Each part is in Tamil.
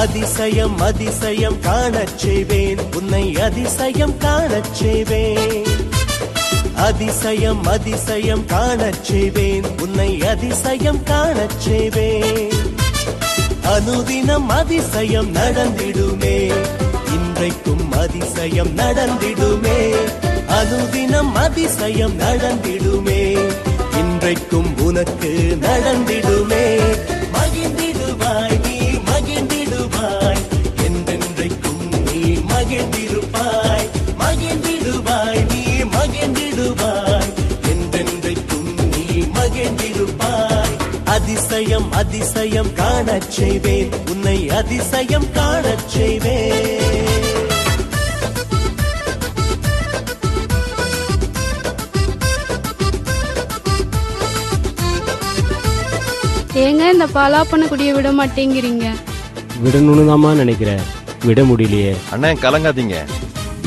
அதிசயம் அதிசயம் காணச் செய்வேன், உன்னை அதிசயம் காணச் செய்வேன். அதிசயம் அதிசயம் காணச் செய்வேன், உன்னை அதிசயம் காணச் செய்வேன். அனுதினம் அதிசயம் நடந்திடுமே, இன்றைக்கும் அதிசயம் நடந்திடுமே. அனுதினம் அதிசயம் நடந்திடுமே, இன்றைக்கும் உனக்கு நடந்திடுமே. மகிழ்ந்திடுவாய் நீ மகிழ்ந்திடுவாய், என்றென்றைக்கும் நீ மகிழ்ந்திருப்பாய். மகிழ்ந்திடுவாய் நீ மகிழ்ந்திடுவாய், என்றென்றைக்கும் நீ மகிழ்ந்திருப்பாய். அதிசயம் அதிசயம் காணச் செய்வேன், உன்னை அதிசயம் காணச் செய்வேன். ஏங்க இந்த பாலாப்பண்ண குடிய விட மாட்டேங்கிறீங்க? விடணும்னு தாமா நினைக்கிறேன், விட முடியலையே. அண்ணா கலங்காதீங்க,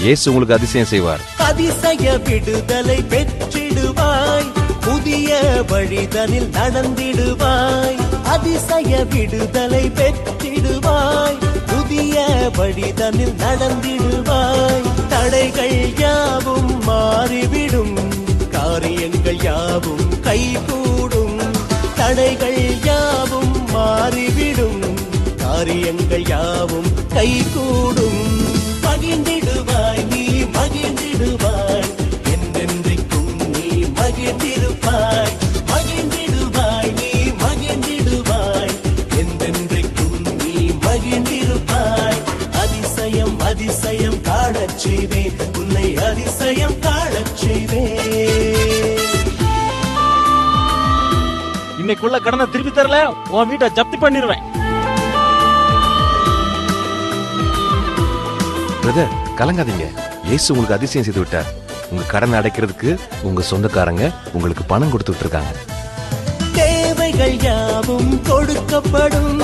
இயேசு உங்களுக்கு அதிசயம் செய்வார். அதிசய விடுதலை பெற்றிடுவாய், புதிய வழிதனில் நடந்திடுவாய். அதிசய விடுதலை பெற்றிடுவாய், புதிய வழிதனில் நடந்திடுவாய். தடைகள் யாவும் மாறிவிடும், காரியங்கள் யாவும் கைகூடும். தடைகள் யாவும் மாறிவிடும், காரியங்கள் யாவும் கைகூடும். மகிழ்ந்திடுவாய் நீ மகிழ்ந்திடுவாய், என்றென்றைக்கும் நீ மகிழ்ந்திருப்பாய். மகிழ்ந்திடுவாய் நீ மகிழ்ந்திடுவாய், என்றென்றைக்கும் நீ மகிழ்ந்திருப்பாய். அதிசயம் அதிசயம் காணச் செய்வேன், உன்னை அதிசயம் காணச் செய்வேன். இன்னைக்குள்ள கடனை திருப்பி தரல, உன் வீட்டை ஜப்தி பண்ணிடுவேன். பிரதர் கலங்காதீங்க, இயேசு உங்களுக்கு அதிசயம் செய்து விட்டார். உங்க கடனை அடைக்கிறதுக்கு உங்க சொந்தக்காரங்க உங்களுக்கு பணம் கொடுத்துட்டு இருக்காங்க. தேவைகள் யாவும் கொடுக்கப்படும்,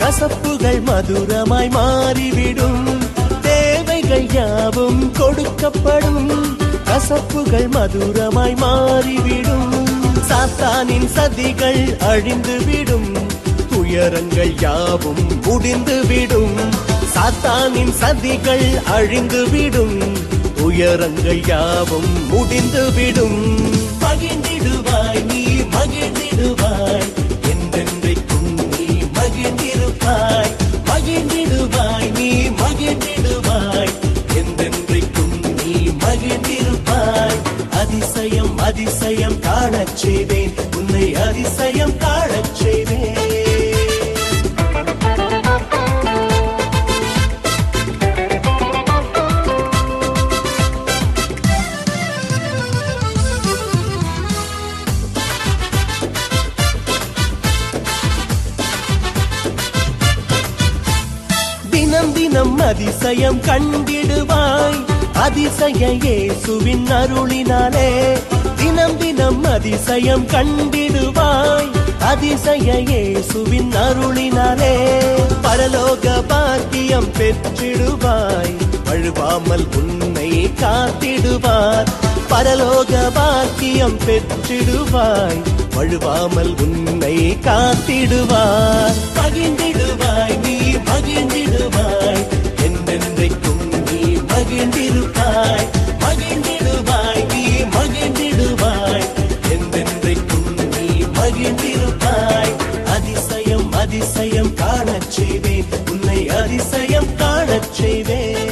கசப்புகள் மதுரமாய் மாறிவிடும். தேவைகள் யாவும் கொடுக்கப்படும், கசப்புகள் மதுரமாய் மாறிவிடும். சாத்தானின் சதிகள் அழிந்துவிடும், துயரங்கள் யாவும் முடிந்துவிடும். சாத்தானின் சதிகள் அழிந்துவிடும், துயரங்கள் யாவும் முடிந்துவிடும். மகிழ்ந்திடுவாய் நீ மகிழ்ந்திடுவாய், என்றென்றைக்கும் நீ மகிழ்ந்திருப்பாய். மகிழ்ந்திடுவாய் நீ மகிழ்ந்திடுவாய், என்றென்றைக்கும் நீ மகிழ்ந்திருப்பாய். அதிசயம் அதிசயம் காணச் செய்வேன், உன்னை அதிசயம் காணச் செய்வேன். தினம் தினம் அதிசயம் கண்டிடுவாய், அதிசய இயேசுவின் அருளினாலே. தினம் தினம் அதிசயம் கண்டிடுவாய், அதிசய இயேசுவின் அருளினாலே. பரலோக பாக்கியம் பெற்றிடுவாய், வழுவாமல் உன்னை காத்திடுவார். பரலோக பாக்கியம் பெற்றிடுவாய், வழுவாமல் உன்னை காத்திடுவார். மகிழ்ந்திடுவாய் நீ மகிழ்ந்திடுவாய், என்றென்றைக்கும் நீ மகிழ்ந்திருப்பாய். மகிழ்ந்திடுவாய் நீ மகிழ்ந்திடுவாய், என்றென்றைக்கும் நீ மகிழ்ந்திருப்பாய். அதிசயம் அதிசயம் காணச் செய்வேன், உன்னை அதிசயம் காணச் செய்வேன்.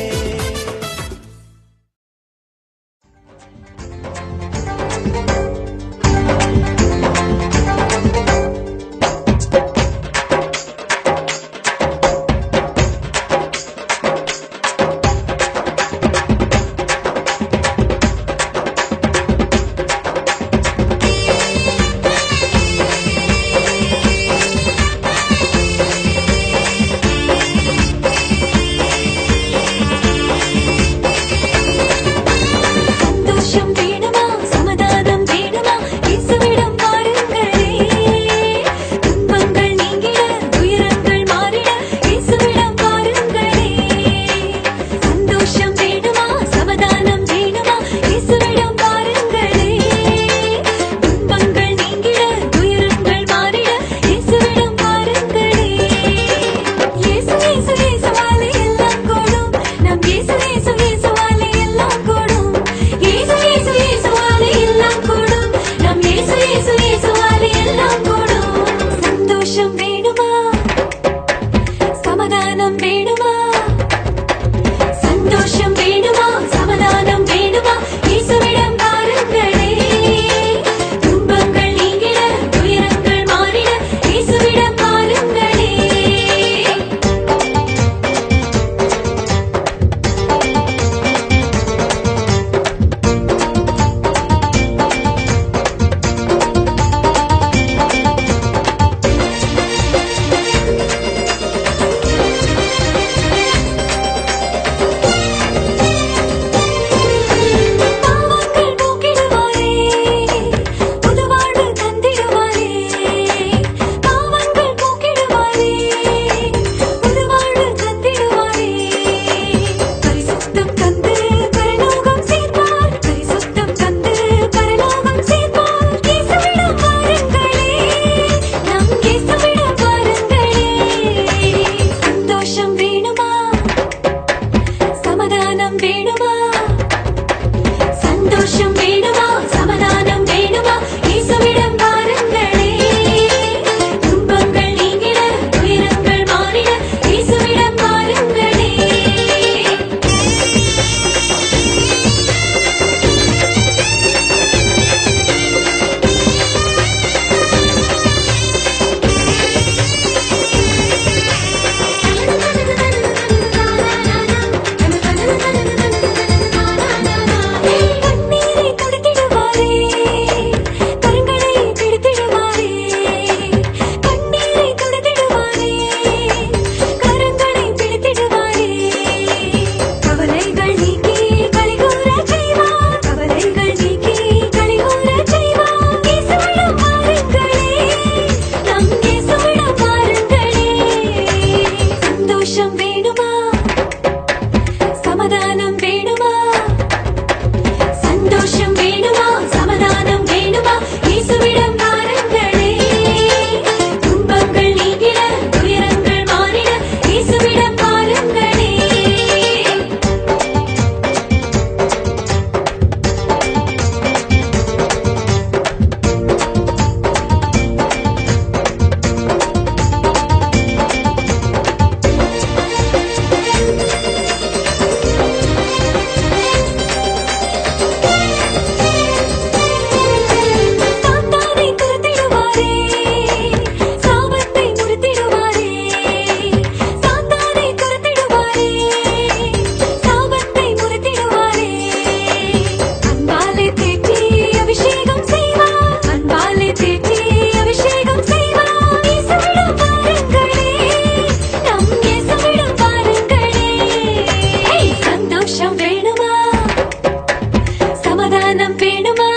வேணுமா